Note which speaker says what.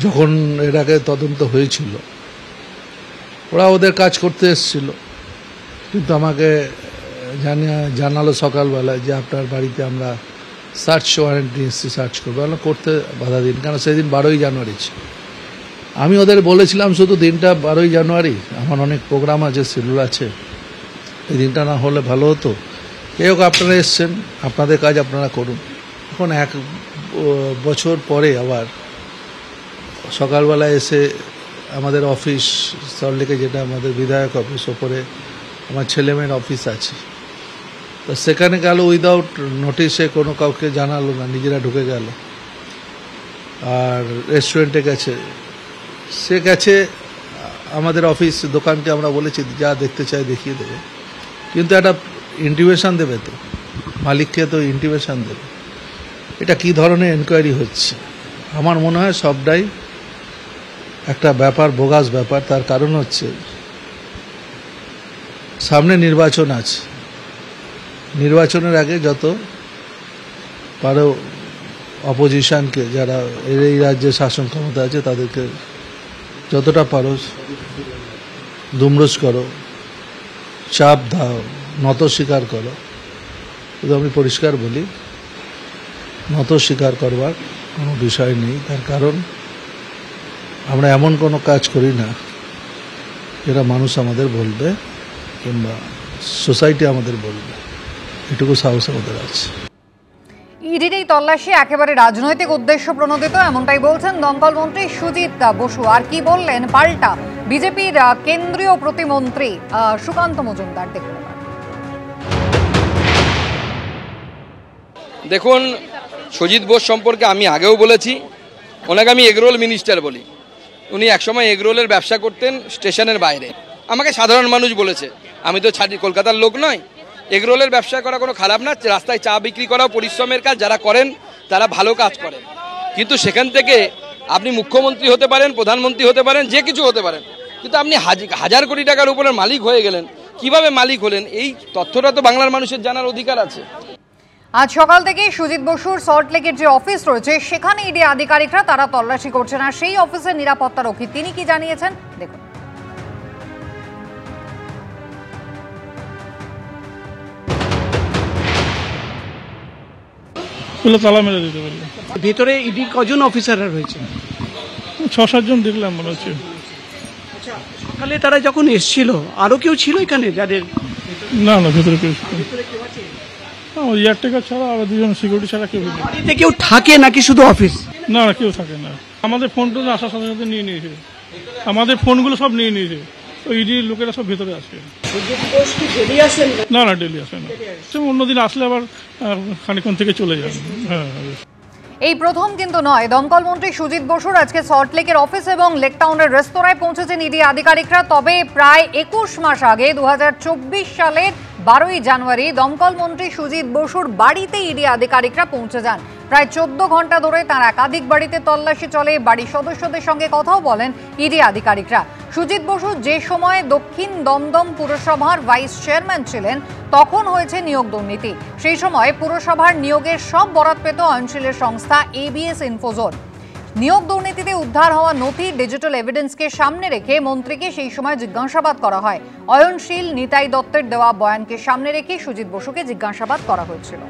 Speaker 1: যখন এর আগে তদন্ত হয়েছিল ওরা ওদের কাজ করতে এসেছিল, কিন্তু আমাকে জানালো সকালবেলায় যে আপনার বাড়িতে আমরা সার্চ ওয়ারেন্ট নিয়ে এসেছি, সার্চ করবো। আমরা করতে বাধা দিন, কারণ সেদিন 12ই জানুয়ারি ছিল। আমি ওদের বলেছিলাম শুধু দিনটা 12ই জানুয়ারি, আমার অনেক প্রোগ্রাম আছে, শিডিউল আছে, এই দিনটা না হলে ভালো হতো। এই হোক, আপনারা এসছেন, আপনাদের কাজ আপনারা করুন। এখন 1 বছর পরে আবার সকালবেলা এসে আমাদের অফিস সল্টলেকে, যেটা আমাদের বিধায়ক অফিস, ওপরে আমার ছেলেমেয়ের অফিস আছে, তো সেখানে গেল উইদাউট নোটিশে, কোনো কাউকে জানালো না, নিজেরা ঢুকে গেল। আর রেস্টুরেন্টে গেছে, সে গেছে আমাদের অফিস দোকানকে আমরা বলেছি যা দেখতে চাই দেখিয়ে দেবে, কিন্তু একটা ইন্টিমেশন দেবে, তো মালিককে তো ইন্টিমেশন দেবে। এটা কি ধরনের এনকোয়ারি হচ্ছে? আমার মনে হয় সবটাই একটা ব্যাপার, বোগাস ব্যাপার। তার কারণ হচ্ছে সামনে নির্বাচন আছে, নির্বাচনের আগে যত পারো অপোজিশনকে, যারা এই রাজ্যে শাসন ক্ষমতা আছে, তাদেরকে যতটা পারো দুমড়ুস করো, চাপ দাও, নত স্বীকার করো। কিন্তু আমি পরিষ্কার বলি, নত স্বীকার করবার কোনো বিষয় নেই। তার কারণ আমরা এমন কোনো কাজ করি না যেটা মানুষ আমাদের বলবে কিংবা সোসাইটি আমাদের বলবে, এটুকু সাহস আমাদের আছে।
Speaker 2: ইডির এই তল্লাশি একেবারে রাজনৈতিক উদ্দেশ্য প্রণোদিত, এমনটাই বলছেন দমকল মন্ত্রী সুজিত বসু। আর কি বললেন পাল্টা বিজেপির কেন্দ্রীয় প্রতিমন্ত্রী সুকান্ত মজুমদার, দেখুন।
Speaker 3: দেখুন, সুজিত বোস সম্পর্কে আমি আগেও বলেছি, ওনাকে আমি এগরোল মিনিস্টার বলি। উনি একসময় এগরোলের ব্যবসা করতেন স্টেশনের বাইরে। আমাকে সাধারণ মানুষ বলেছে, আমি তো কলকাতার লোক নয়। এগরোলের ব্যবসা করা কোনো খারাপ না, রাস্তায় চা বিক্রি করাও পরিশ্রমের কাজ, যারা করেন তারা ভালো কাজ করেন। কিন্তু সেখান থেকে আপনি মুখ্যমন্ত্রী হতে পারেন, প্রধানমন্ত্রী হতে পারেন, যে কিছু হতে পারেন, কিন্তু আপনি হাজার কোটি টাকার উপরে মালিক হয়ে গেলেন। কিভাবে মালিক হলেন, এই তথ্যটা তো বাংলার মানুষের জানার অধিকার আছে।
Speaker 2: আজ সকাল থেকে সুজিত বসুর সল্টলেকের যে অফিস রয়েছে সেখানে ইডি আধিকারিকরা তারা তল্লাশি করছেন। আর সেই অফিসের নিরাপত্তা রক্ষী তিনি কি জানিয়েছেন, দেখুন।
Speaker 4: তালা মেরে দিতে পারলো।
Speaker 5: ভেতরে ইডি কজন অফিসাররা রয়েছে?
Speaker 4: 6-7 জন দেখলাম মনে হচ্ছে।
Speaker 5: সকালে তারা যখন এসেছিল আরো কেউ ছিল এখানে যাদের?
Speaker 4: না, ভেতরে কেউ এয়ারটেকার ছাড়া আর 2জন সিকিউরিটি ছাড়া কেউ নেই।
Speaker 5: বাড়িতে কেউ থাকে নাকি শুধু অফিস?
Speaker 4: না, কেউ থাকে না। আমাদের ফোন টোন আসার সাথে সাথে নিয়ে নিয়েছে, আমাদের ফোনগুলো সব নিয়ে নিয়েছে। ওই ইডির লোকেরা সব ভেতরে আসে। না, ডেলি আসে না। অন্যদিন আসলে আবার খানিকক্ষণ থেকে চলে যাবে। হ্যাঁ,
Speaker 2: এই প্রথম কিন্তু নয়, দমকল মন্ত্রী সুজিত বসুর আজকে সল্টলেকের অফিস এবং লেক টাউনের রেস্তোরাঁয় পৌঁছেছেন ইডি আধিকারিকরা। তবে প্রায় 21 মাস আগে 2024 সালের 12ই জানুয়ারি দমকল মন্ত্রী সুজিত বসুর বাড়িতে ইডি আধিকারিকরা পৌঁছে যান। প্রায় 14 ঘন্টা ধরে তার একাধিক বাড়িতে তল্লাশি চলে, বাড়ির সদস্যদের সঙ্গে কথাও বলেন ইডি আধিকারিকরা। সুজিত বসু যে সময় দক্ষিণ দমদম পুরসভার ভাইস চেয়ারম্যান ছিলেন তখন হয়েছে নিয়োগ দুর্নীতি। সেই সময় পুরসভার নিয়োগের সব বরাত পেত অয়নশীলের সংস্থা ABS ইনফোজোন। নিয়োগ দুর্নীতিতে উদ্ধার হওয়া নথি, ডিজিটাল এভিডেন্সকে সামনে রেখে মন্ত্রীকে সেই সময় জিজ্ঞাসাবাদ করা হয়। অয়নশীল নিতাই দত্তের দেওয়া বয়ানকে সামনে রেখে সুজিত বসুকে জিজ্ঞাসাবাদ করা হয়েছিল।